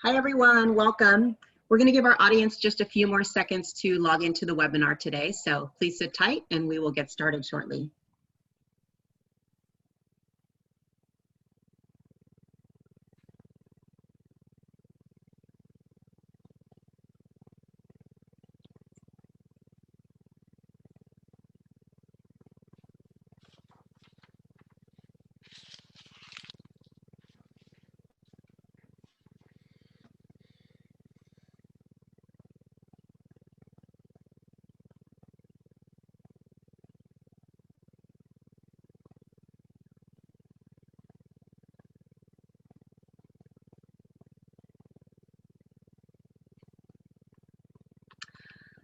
Hi everyone, welcome. We're going to give our audience just a few more seconds to log into the webinar today, so please sit tight and we will get started shortly.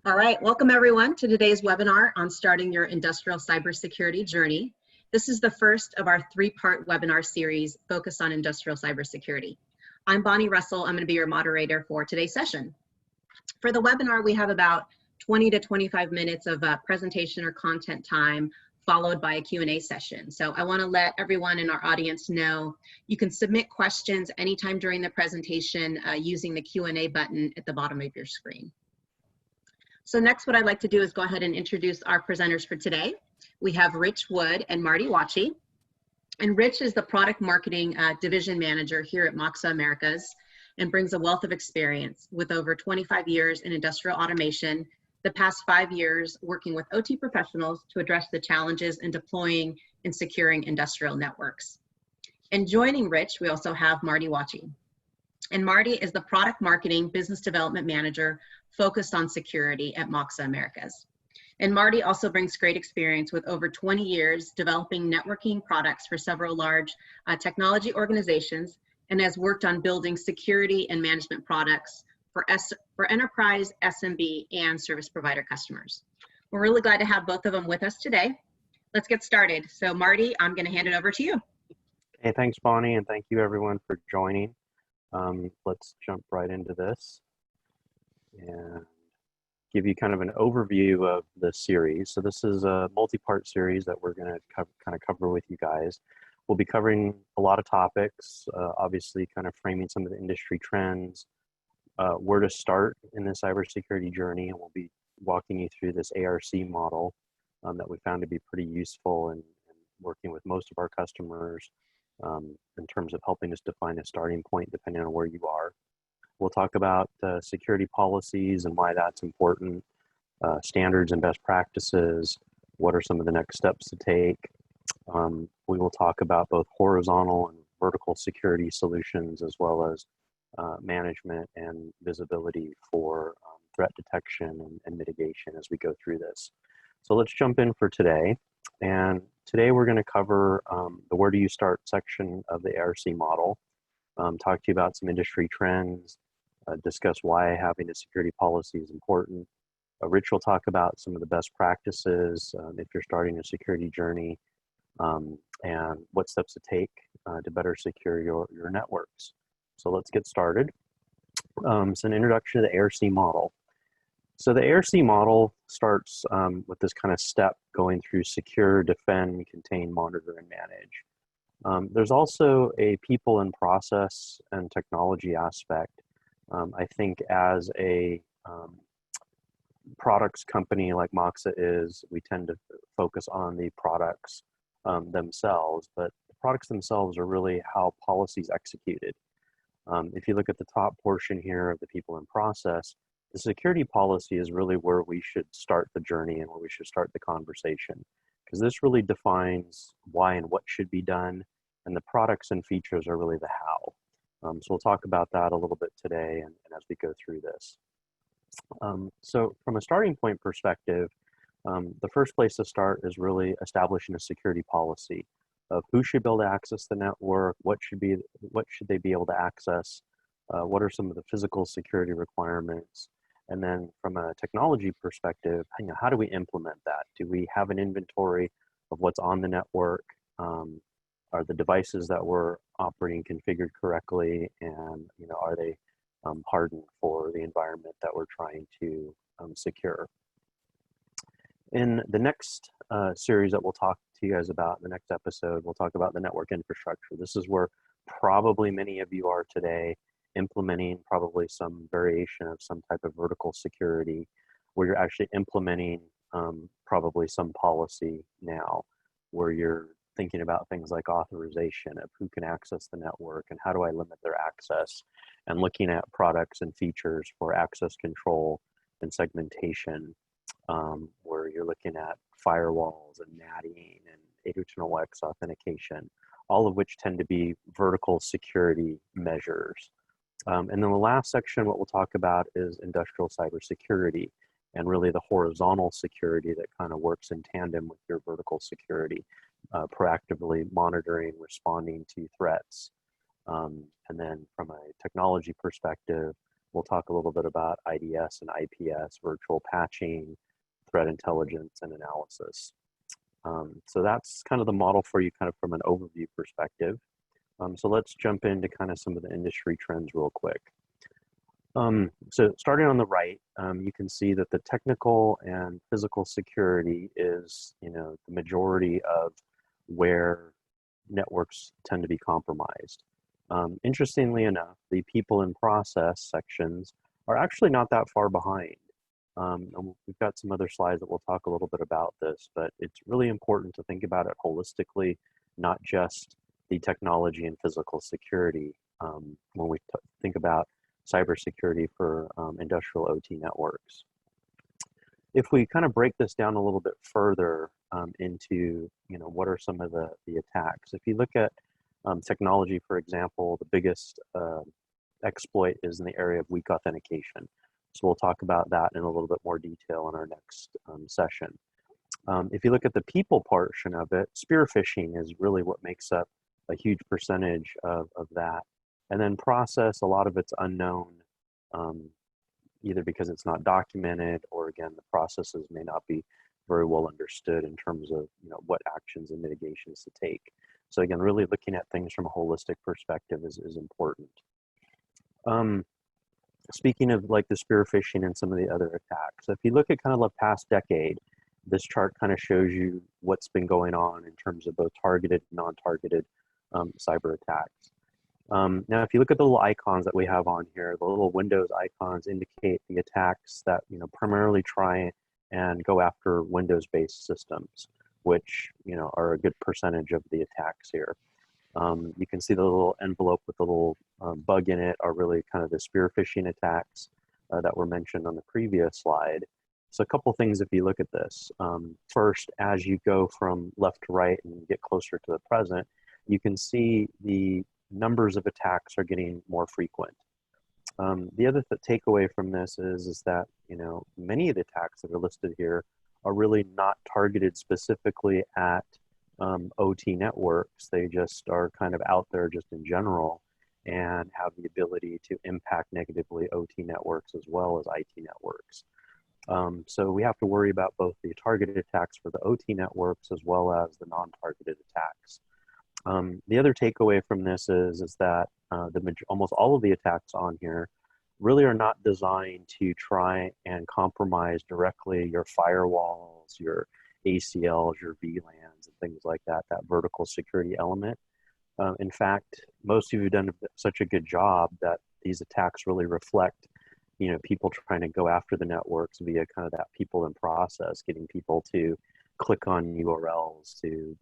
All right, welcome everyone to today's webinar on starting your industrial cybersecurity journey. This is the first of our three-part webinar series focused on industrial cybersecurity. I'm Bonnie Russell. I'm going to be your moderator for today's session. For the webinar, we have about 20 to 25 minutes of presentation or content time, followed by a Q&A session. So I want to let everyone in our audience know you can submit questions anytime during the presentation using the Q&A button at the bottom of your screen. So next, what I'd like to do is go ahead and introduce our presenters for today. We have Rich Wood and Marty Wachi. And Rich is the product marketing division manager here at Moxa Americas and brings a wealth of experience with over 25 years in industrial automation, the past 5 years working with OT professionals to address the challenges in deploying and securing industrial networks. And joining Rich, we also have Marty Wachi. And Marty is the product marketing business development manager focused on security at Moxa Americas. And Marty also brings great experience with over 20 years developing networking products for several large technology organizations and has worked on building security and management products for enterprise, SMB, and service provider customers. We're really glad to have both of them with us today. Let's get started. So Marty, I'm going to hand it over to you. Hey, thanks, Bonnie, and thank you everyone for joining. Let's jump right into this and give you kind of an overview of the series. So this is a multi-part series that we're going to kind of cover with you guys. We'll be covering a lot of topics, obviously kind of framing some of the industry trends, where to start in the cybersecurity journey, and we'll be walking you through this ARC model that we found to be pretty useful in working with most of our customers in terms of helping us define a starting point depending on where you are. We'll talk about security policies and why that's important, standards and best practices, what are some of the next steps to take. We will talk about both horizontal and vertical security solutions as well as management and visibility for threat detection and mitigation as we go through this. So let's jump in for today. And today we're going to cover the where do you start section of the ARC model, talk to you about some industry trends, discuss why having a security policy is important. Rich will talk about some of the best practices if you're starting a security journey and what steps to take to better secure your networks. So let's get started. So an introduction to the ARC model. So the ARC model starts with this kind of step going through secure, defend, contain, monitor, and manage. There's also a people and process and technology aspect. I think as a products company like Moxa is, we tend to focus on the products themselves, but the products themselves are really how policy is executed. If you look at the top portion here of the people and process, the security policy is really where we should start the journey and where we should start the conversation, because this really defines why and what should be done, and the products and features are really the how. So we'll talk about that a little bit today and as we go through this. So from a starting point perspective, the first place to start is really establishing a security policy of who should be able to access the network, what should they be able to access, what are some of the physical security requirements, and then from a technology perspective, how do we implement that? Do we have an inventory of what's on the network? Are the devices that we're operating configured correctly, and are they hardened for the environment that we're trying to secure? In the next series that we'll talk to you guys about, the next episode, we'll talk about the network infrastructure. This is where probably many of you are today, implementing probably some variation of some type of vertical security, where you're actually implementing probably some policy now, where you're thinking about things like authorization of who can access the network and how do I limit their access, and looking at products and features for access control and segmentation, where you're looking at firewalls and natting and HTML/X authentication, all of which tend to be vertical security measures. And then the last section, what we'll talk about is industrial cybersecurity, and really the horizontal security that kind of works in tandem with your vertical security, proactively monitoring, responding to threats. And then from a technology perspective, we'll talk a little bit about IDS and IPS, virtual patching, threat intelligence, and analysis. So that's kind of the model for you kind of from an overview perspective. So let's jump into kind of some of the industry trends real quick. So starting on the right, you can see that the technical and physical security is, the majority of where networks tend to be compromised. Interestingly enough, the people and process sections are actually not that far behind. And we've got some other slides that we'll talk a little bit about this, but it's really important to think about it holistically, not just the technology and physical security when we think about cybersecurity for industrial OT networks. If we kind of break this down a little bit further into, what are some of the attacks? If you look at technology, for example, the biggest exploit is in the area of weak authentication. So we'll talk about that in a little bit more detail in our next session. If you look at the people portion of it, spear phishing is really what makes up a huge percentage of that. And then process, a lot of it's unknown, either because it's not documented, or again, the processes may not be very well understood in terms of what actions and mitigations to take. So again, really looking at things from a holistic perspective is important. Speaking of like the spear phishing and some of the other attacks, if you look at kind of the past decade, this chart kind of shows you what's been going on in terms of both targeted and non-targeted cyber attacks. Now, if you look at the little icons that we have on here, the little Windows icons indicate the attacks that primarily try and go after Windows-based systems, which are a good percentage of the attacks here. You can see the little envelope with the little bug in it are really kind of the spear phishing attacks that were mentioned on the previous slide. So a couple things if you look at this. First, as you go from left to right and get closer to the present, you can see the numbers of attacks are getting more frequent. The other takeaway from this is that many of the attacks that are listed here are really not targeted specifically at OT networks. They just are kind of out there just in general and have the ability to impact negatively OT networks as well as IT networks. So we have to worry about both the targeted attacks for the OT networks as well as the non-targeted attacks. The other takeaway from this is that almost all of the attacks on here really are not designed to try and compromise directly your firewalls, your ACLs, your VLANs, and things like that, that vertical security element. In fact, most of you have done such a good job that these attacks really reflect, people trying to go after the networks via kind of that people and process, getting people to click on URLs to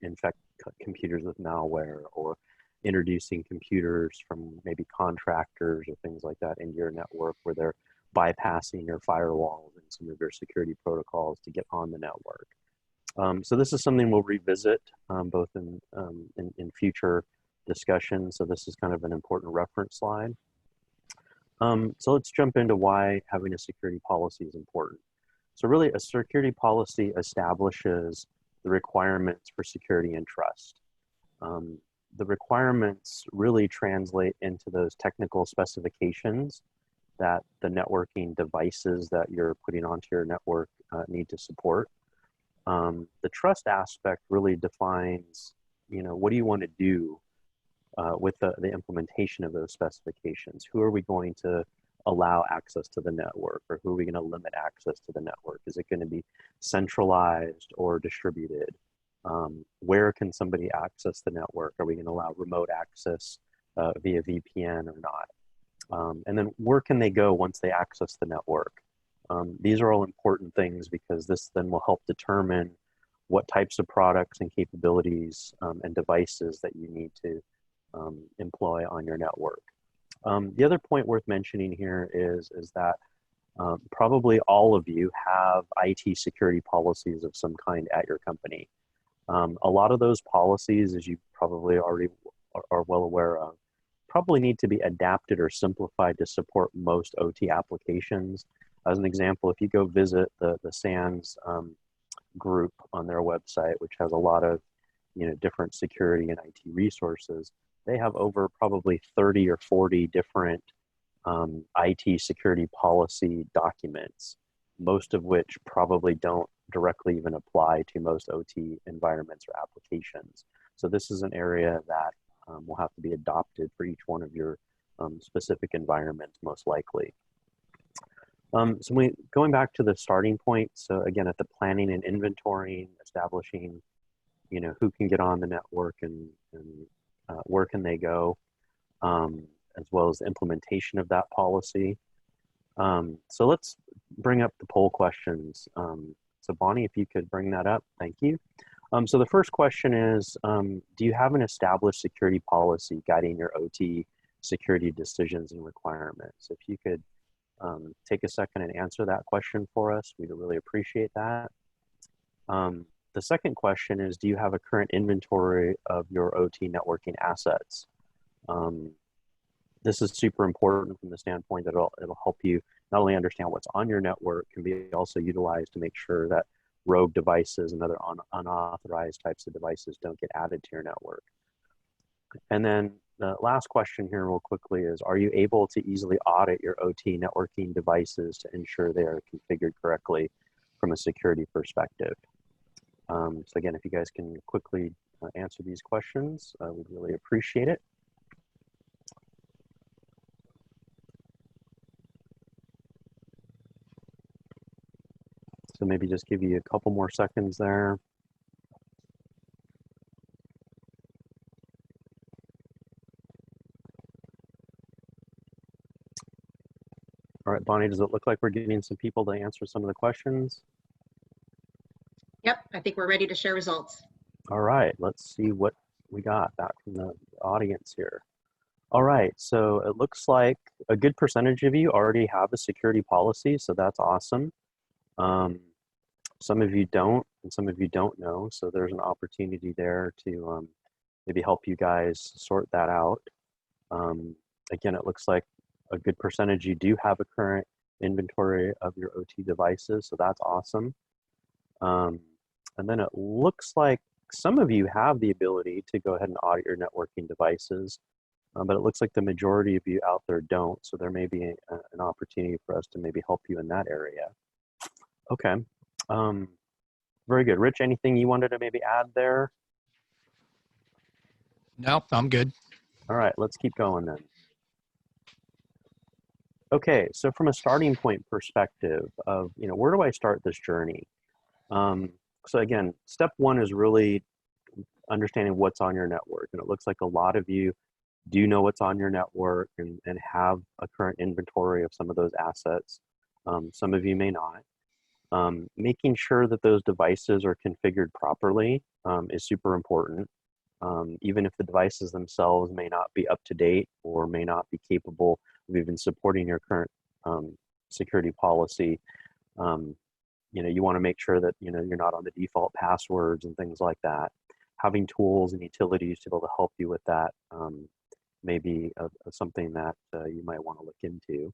infect computers with malware, or introducing computers from maybe contractors or things like that into your network where they're bypassing your firewalls and some of your security protocols to get on the network. So this is something we'll revisit both in future discussions. So this is kind of an important reference slide. So let's jump into why having a security policy is important. So really, a security policy establishes the requirements for security and trust. The requirements really translate into those technical specifications that the networking devices that you're putting onto your network need to support. The trust aspect really defines, what do you want to do with the implementation of those specifications? Who are we going to allow access to the network, or who are we going to limit access to the network? Is it going to be centralized or distributed? Where can somebody access the network? Are we going to allow remote access via VPN or not? And then where can they go once they access the network? These are all important things because this then will help determine what types of products and capabilities and devices that you need to employ on your network. The other point worth mentioning here is that probably all of you have IT security policies of some kind at your company. A lot of those policies, as you probably already are well aware of, probably need to be adapted or simplified to support most OT applications. As an example, if you go visit the SANS group on their website, which has a lot of different security and IT resources, they have over probably 30 or 40 different IT security policy documents, most of which probably don't directly even apply to most OT environments or applications. So this is an area that will have to be adopted for each one of your specific environments, most likely. So going back to the starting point, so again, at the planning and inventorying, establishing, who can get on the network and where can they go, as well as the implementation of that policy. So let's bring up the poll questions. So Bonnie, if you could bring that up, thank you. So the first question is, do you have an established security policy guiding your OT security decisions and requirements? If you could take a second and answer that question for us, we'd really appreciate that. The second question is, do you have a current inventory of your OT networking assets? This is super important from the standpoint that it'll help you not only understand what's on your network, can be also utilized to make sure that rogue devices and other unauthorized types of devices don't get added to your network. And then the last question here real quickly is, are you able to easily audit your OT networking devices to ensure they are configured correctly from a security perspective? So again, if you guys can quickly answer these questions, we'd really appreciate it. So maybe just give you a couple more seconds there. All right, Bonnie, does it look like we're getting some people to answer some of the questions? Yep, I think we're ready to share results. All right, let's see what we got back from the audience here. All right, so it looks like a good percentage of you already have a security policy, so that's awesome. Some of you don't, and some of you don't know, so there's an opportunity there to maybe help you guys sort that out. Again, it looks like a good percentage you do have a current inventory of your OT devices, so that's awesome. And then it looks like some of you have the ability to go ahead and audit your networking devices, but it looks like the majority of you out there don't, so there may be an opportunity for us to maybe help you in that area. Okay, very good. Rich, anything you wanted to maybe add there? Nope, I'm good. All right, let's keep going then. Okay, so from a starting point perspective of, where do I start this journey? So again, step one is really understanding what's on your network. And it looks like a lot of you do know what's on your network and have a current inventory of some of those assets. Some of you may not. Making sure that those devices are configured properly is super important. Even if the devices themselves may not be up to date or may not be capable of even supporting your current security policy, you want to make sure that you're not on the default passwords and things like that. Having tools and utilities to be able to help you with that may be something that you might want to look into.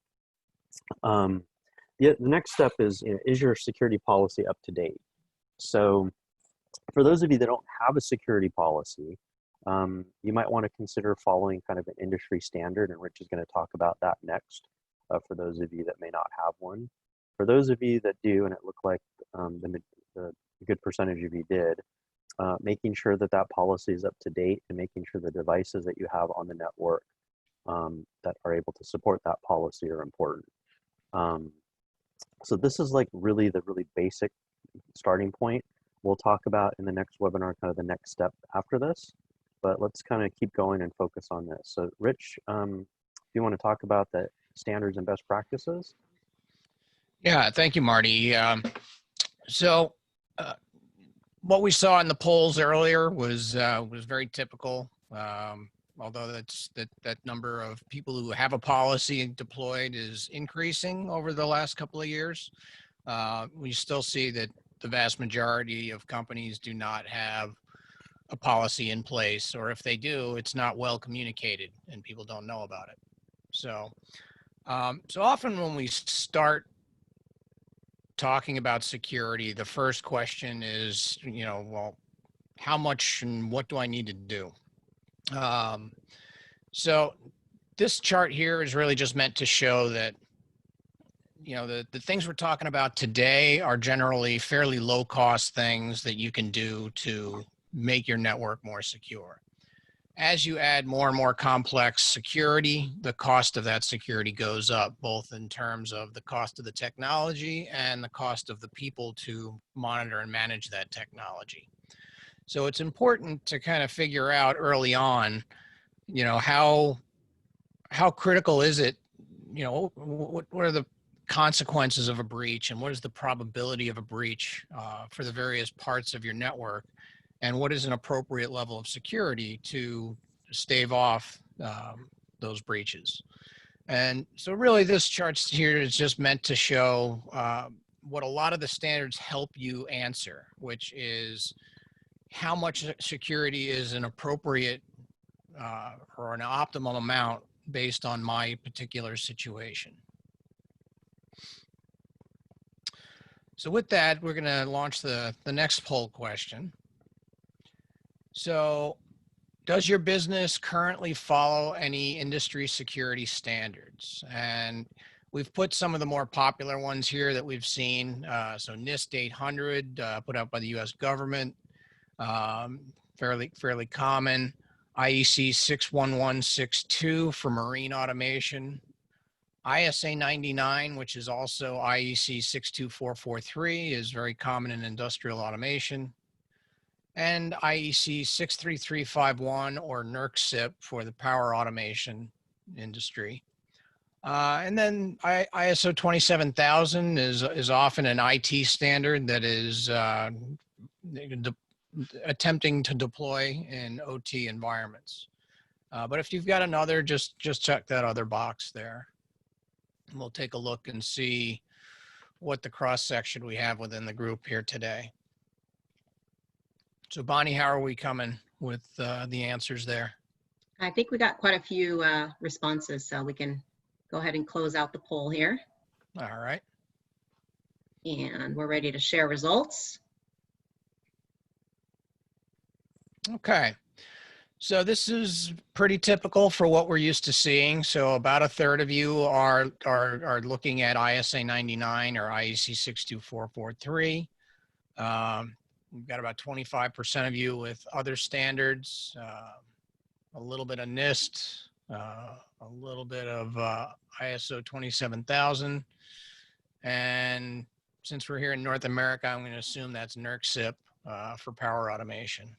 The next step is your security policy up to date? So for those of you that don't have a security policy, you might want to consider following kind of an industry standard, and Rich is going to talk about that next for those of you that may not have one. For those of you that do, and it looked like the good percentage of you did, making sure that that policy is up to date and making sure the devices that you have on the network that are able to support that policy are important. So this is like really the basic starting point. We'll talk about in the next webinar kind of the next step after this, but let's kind of keep going and focus on this. So Rich, you want to talk about the standards and best practices? Yeah, thank you, Marty. So what we saw in the polls earlier was very typical. Although that number of people who have a policy deployed is increasing over the last couple of years. We still see that the vast majority of companies do not have a policy in place, or if they do, it's not well communicated and people don't know about it. So often when we start talking about security, the first question is, well, how much and what do I need to do? So this chart here is really just meant to show that, the things we're talking about today are generally fairly low cost things that you can do to make your network more secure. As you add more and more complex security, the cost of that security goes up, both in terms of the cost of the technology and the cost of the people to monitor and manage that technology. So it's important to kind of figure out early on, how critical is it, what are the consequences of a breach and what is the probability of a breach for the various parts of your network, and what is an appropriate level of security to stave off those breaches. And so really this chart here is just meant to show what a lot of the standards help you answer, which is how much security is an appropriate or an optimum amount based on my particular situation. So with that, we're going to launch the next poll question. So, does your business currently follow any industry security standards? And we've put some of the more popular ones here that we've seen. So NIST 800, put out by the U.S. government, fairly common. IEC 61162 for marine automation. ISA 99, which is also IEC 62443, is very common in industrial automation. And IEC 63351 or NERC-CIP for the power automation industry. And then ISO 27000 is often an IT standard that is attempting to deploy in OT environments. But if you've got another, just check that other box there. And we'll take a look and see what the cross section we have within the group here today. So Bonnie, how are we coming with the answers there? I think we got quite a few responses, so we can go ahead and close out the poll here. All right. And we're ready to share results. Okay. So this is pretty typical for what we're used to seeing. So about a third of you are looking at ISA 99 or IEC 62443. We've got about 25% of you with other standards, a little bit of NIST, a little bit of ISO 27000. And since we're here in North America, I'm going to assume that's NERC-CIP for power automation.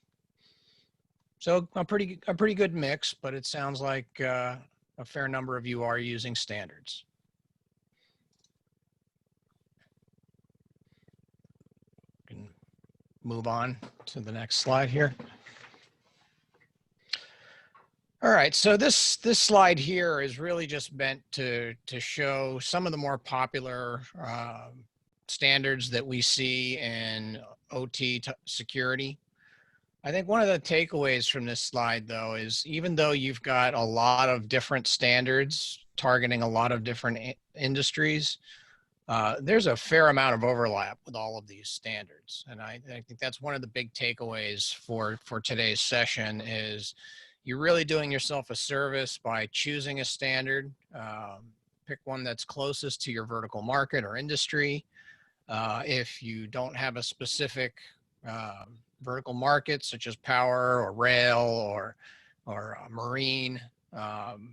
So a pretty good mix, but it sounds like a fair number of you are using standards. We can move on to the next slide here. All right, so this slide here is really just meant to show some of the more popular standards that we see in OT security. I think one of the takeaways from this slide, though, is even though you've got a lot of different standards targeting a lot of different industries, there's a fair amount of overlap with all of these standards. And I think that's one of the big takeaways for today's session is you're really doing yourself a service by choosing a standard. Pick one that's closest to your vertical market or industry. If you don't have a specific vertical market such as power or rail or marine,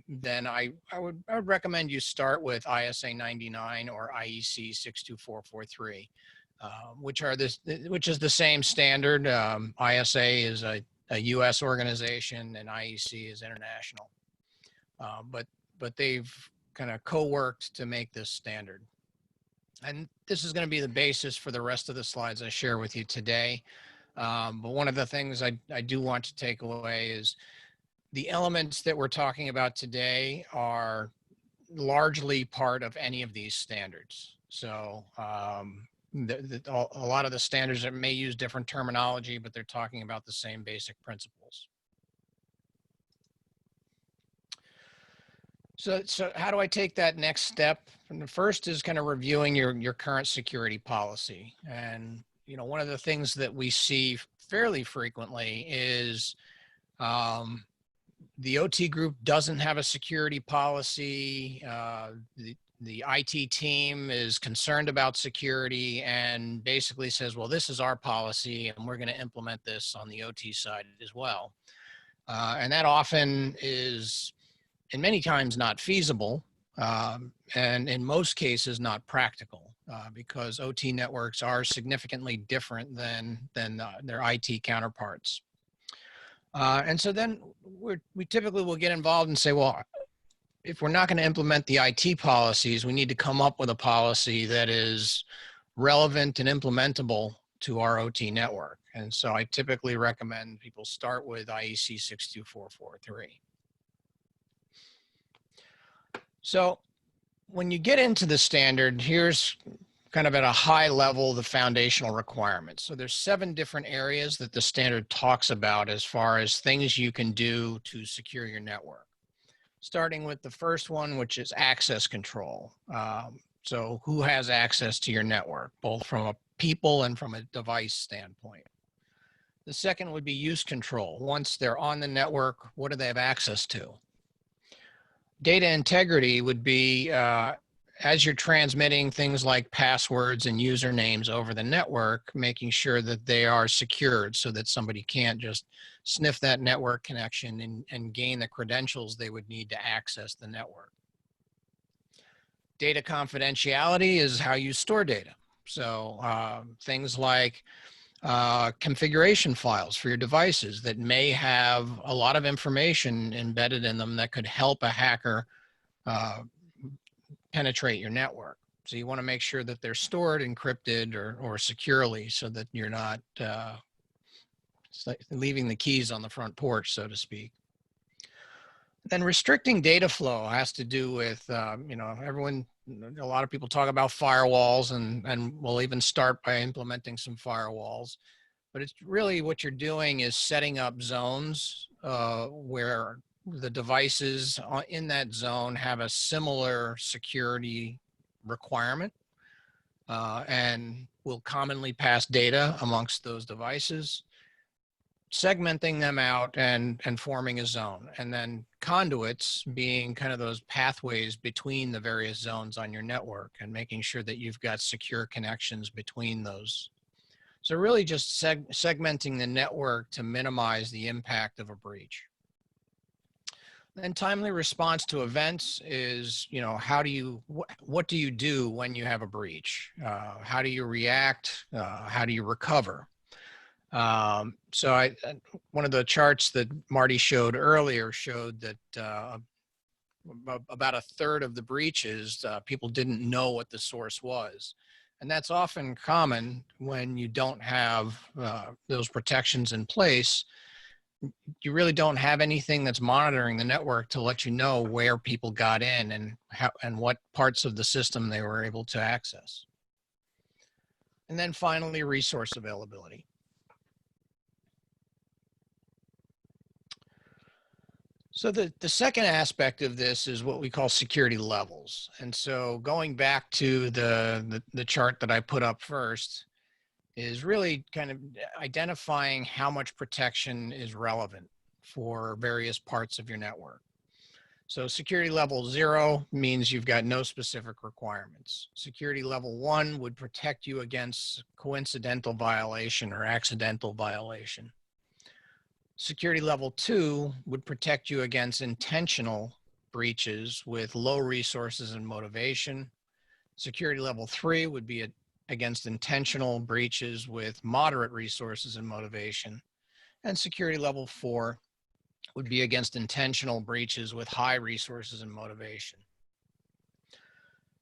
then I would recommend you start with ISA 99 or IEC 62443, which is the same standard. ISA is a U.S. organization and IEC is international. But but they've kind of co-worked to make this standard. And this is going to be the basis for the rest of the slides I share with you today. But one of the things I do want to take away is the elements that we're talking about today are largely part of any of these standards. So a lot of the standards that may use different terminology, but they're talking about the same basic principles. So how do I take that next step? And the first is kind of reviewing your current security policy. And, you know, one of the things that we see fairly frequently is the OT group doesn't have a security policy. The IT team is concerned about security and basically says, well, this is our policy and we're going to implement this on the OT side as well. And that often is, in many times, not feasible, and in most cases not practical, because OT networks are significantly different than their IT counterparts. And so then we typically will get involved and say, well, if we're not going to implement the IT policies, we need to come up with a policy that is relevant and implementable to our OT network. And so I typically recommend people start with IEC 62443. So when you get into the standard, here's kind of at a high level the foundational requirements. So there's 7 different areas that the standard talks about as far as things you can do to secure your network. Starting with the first one, which is access control. So who has access to your network, both from a people and from a device standpoint. The second would be use control. Once they're on the network, what do they have access to? Data integrity would be as you're transmitting things like passwords and usernames over the network, making sure that they are secured so that somebody can't just sniff that network connection and gain the credentials they would need to access the network. Data confidentiality is how you store data. So things like configuration files for your devices that may have a lot of information embedded in them that could help a hacker penetrate your network. So you want to make sure that they're stored encrypted or securely so that you're not leaving the keys on the front porch, so to speak. Then restricting data flow has to do with, you know, a lot of people talk about firewalls and we'll even start by implementing some firewalls. But it's really what you're doing is setting up zones where the devices in that zone have a similar security requirement and will commonly pass data amongst those devices, segmenting them out and forming a zone. And then conduits being kind of those pathways between the various zones on your network and making sure that you've got secure connections between those. So really just segmenting the network to minimize the impact of a breach. And timely response to events is, you know, what do you do when you have a breach? How do you react? How do you recover? So one of the charts that Marty showed earlier showed that about a third of the breaches, people didn't know what the source was. And that's often common when you don't have those protections in place. You really don't have anything that's monitoring the network to let you know where people got in and what parts of the system they were able to access. And then finally, resource availability. So the second aspect of this is what we call security levels. And so going back to the chart that I put up first is really kind of identifying how much protection is relevant for various parts of your network. So security level 0 means you've got no specific requirements. Security level 1 would protect you against coincidental violation or accidental violation. Security level 2 would protect you against intentional breaches with low resources and motivation. Security level 3 would be against intentional breaches with moderate resources and motivation. And security level 4 would be against intentional breaches with high resources and motivation.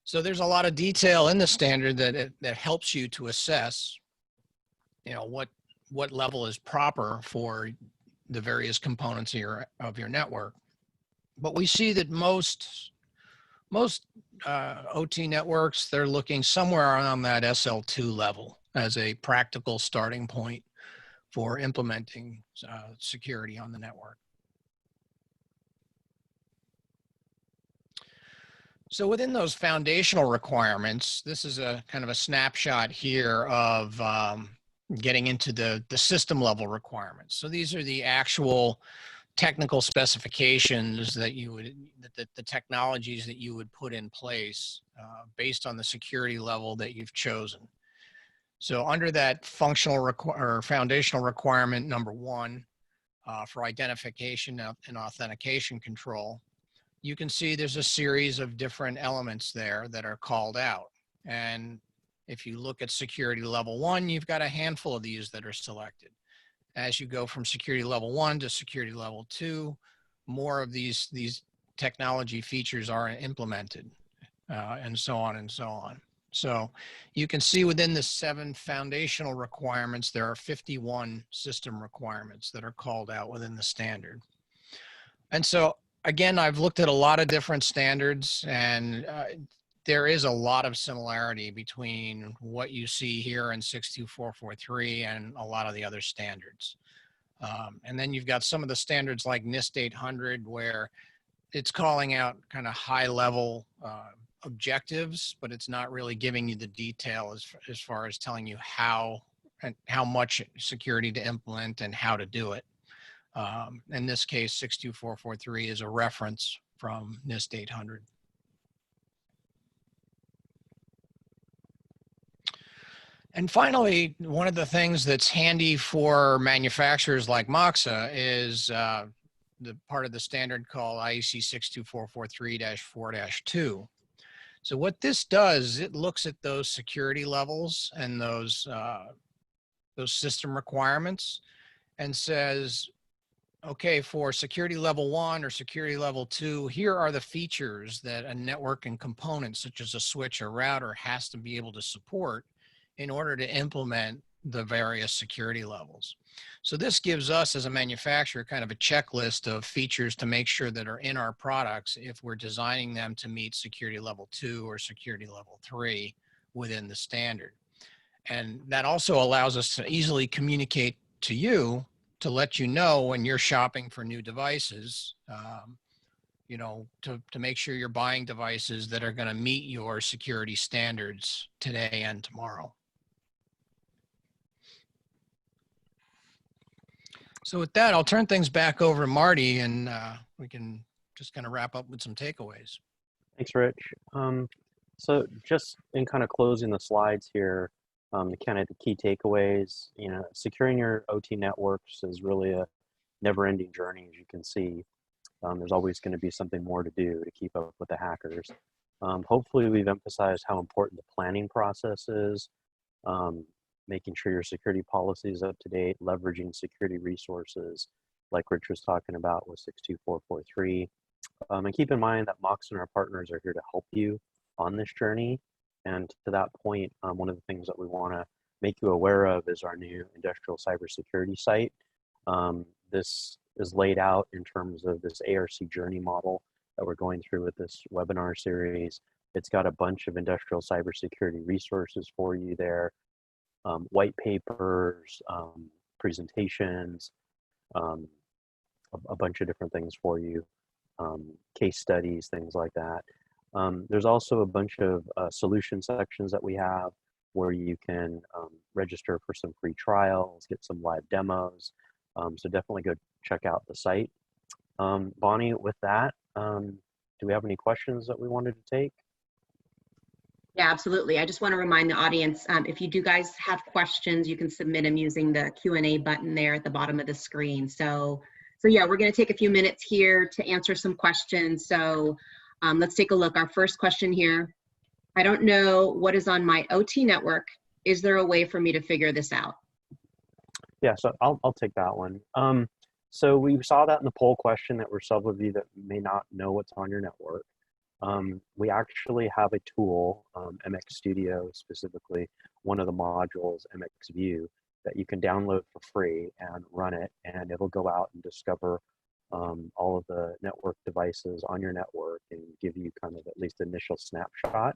So there's a lot of detail in the standard that helps you to assess, what level is proper for the various components of your network. But we see that most OT networks, they're looking somewhere around that SL2 level as a practical starting point for implementing security on the network. So within those foundational requirements, this is a kind of a snapshot here of getting into the system level requirements. So these are the actual technical specifications that the technologies that you would put in place based on the security level that you've chosen. So under that functional or foundational requirement number 1 for identification and authentication control, you can see there's a series of different elements there that are called out. And if you look at security level 1, you've got a handful of these that are selected. As you go from security level 1 to security level 2, more of these technology features are implemented, and so on and so on. So you can see within the 7 foundational requirements, there are 51 system requirements that are called out within the standard. And so again, I've looked at a lot of different standards, and there is a lot of similarity between what you see here in 62443 and a lot of the other standards. And then you've got some of the standards like NIST 800, where it's calling out kind of high level objectives, but it's not really giving you the detail as far as telling you how much security to implement and how to do it. In this case, 62443 is a reference from NIST 800. And finally, one of the things that's handy for manufacturers like Moxa is the part of the standard called IEC 62443-4-2. So what this does, it looks at those security levels and those system requirements and says, okay, for security level 1 or security level 2, here are the features that a network and component such as a switch or router has to be able to support in order to implement the various security levels. So this gives us as a manufacturer kind of a checklist of features to make sure that are in our products if we're designing them to meet security level 2 or security level 3 within the standard. And that also allows us to easily communicate to you to let you know when you're shopping for new devices, to make sure you're buying devices that are going to meet your security standards today and tomorrow. So with that, I'll turn things back over to Marty, and we can just kind of wrap up with some takeaways. Thanks, Rich. So just in kind of closing the slides here, kind of the key takeaways, securing your OT networks is really a never-ending journey, as you can see. There's always going to be something more to do to keep up with the hackers. Hopefully we've emphasized how important the planning process is, making sure your security policy is up to date, leveraging security resources like Rich was talking about with 62443. And keep in mind that Moxa and our partners are here to help you on this journey. And to that point, one of the things that we want to make you aware of is our new industrial cybersecurity site. This is laid out in terms of this ARC journey model that we're going through with this webinar series. It's got a bunch of industrial cybersecurity resources for you there, white papers, presentations, a bunch of different things for you, case studies, things like that. There's also a bunch of solution sections that we have where you can register for some free trials, get some live demos. So definitely go check out the site. Bonnie, with that, do we have any questions that we wanted to take? Yeah, absolutely. I just want to remind the audience, if you do guys have questions, you can submit them using the Q&A button there at the bottom of the screen. So yeah, we're going to take a few minutes here to answer some questions. So let's take a look. Our first question here. I don't know what is on my OT network. Is there a way for me to figure this out? Yeah, so I'll take that one. So we saw that in the poll question that were some of you that may not know what's on your network. We actually have a tool, MX Studio specifically, one of the modules, MX View, that you can download for free and run it, and it'll go out and discover all of the network devices on your network and give you kind of at least initial snapshot.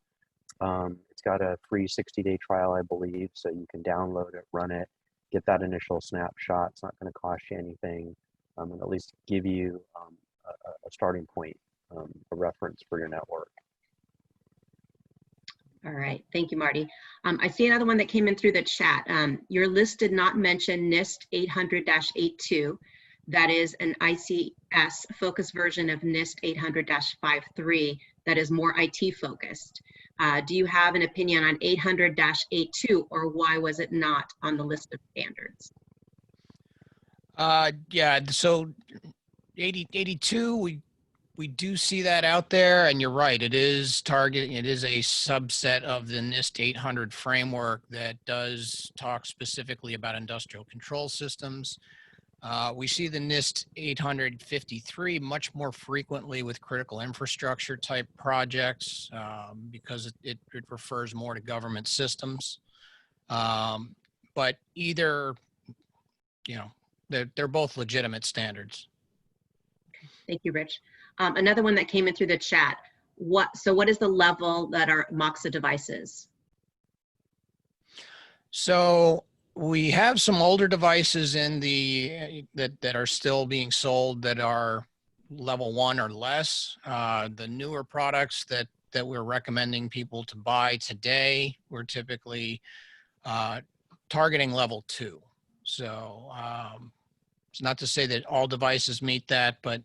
It's got a free 60-day trial, I believe, so you can download it, run it, get that initial snapshot. It's not going to cost you anything, and at least give you a starting point, a reference for your network. All right, thank you, Marty. I see another one that came in through the chat. Your list did not mention NIST 800-82. That is an ICS focused version of NIST 800-53 that is more IT focused. Do you have an opinion on 800-82, or why was it not on the list of standards? Yeah, so 82, we do see that out there, and you're right, it is a subset of the NIST 800 framework that does talk specifically about industrial control systems. We see the NIST 853 much more frequently with critical infrastructure type projects because it refers more to government systems. But either, you know, they're both legitimate standards. Okay, thank you, Rich. Another one that came in through the chat. What is the level that are Moxa devices? So we have some older devices in the that are still being sold that are level 1 or less. The newer products that we're recommending people to buy today, we're typically targeting level 2. So it's not to say that all devices meet that, but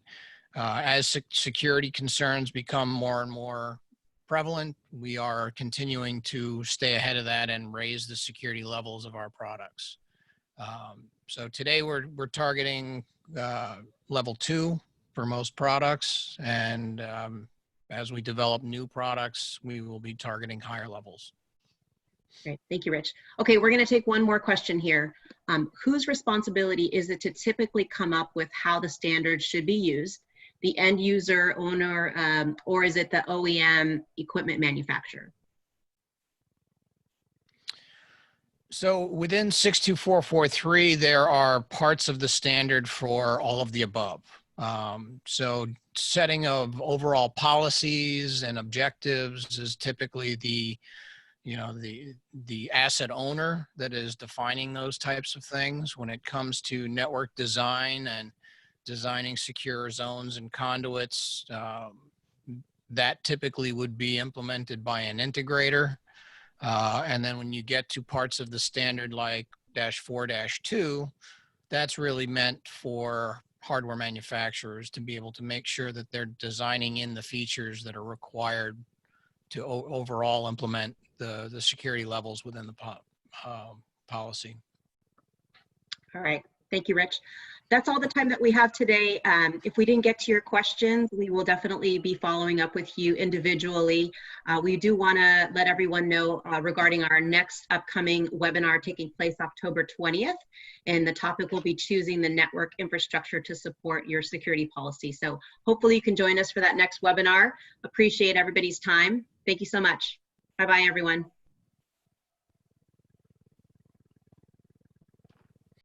as security concerns become more and more prevalent, we are continuing to stay ahead of that and raise the security levels of our products. So today we're targeting level 2 for most products, and as we develop new products, we will be targeting higher levels. Great, thank you, Rich. Okay, we're going to take one more question here. Whose responsibility is it to typically come up with how the standards should be used? The end user, owner, or is it the OEM equipment manufacturer? So within 62443, there are parts of the standard for all of the above. So setting of overall policies and objectives is typically the asset owner that is defining those types of things. When it comes to network design and designing secure zones and conduits, that typically would be implemented by an integrator. And then when you get to parts of the standard like -4-2, that's really meant for hardware manufacturers to be able to make sure that they're designing in the features that are required to overall implement the security levels within the policy. All right, thank you, Rich. That's all the time that we have today. If we didn't get to your questions, we will definitely be following up with you individually. We do want to let everyone know regarding our next upcoming webinar taking place October 20th, and the topic will be choosing the network infrastructure to support your security policy. So hopefully you can join us for that next webinar. Appreciate everybody's time. Thank you so much. Bye-bye, everyone.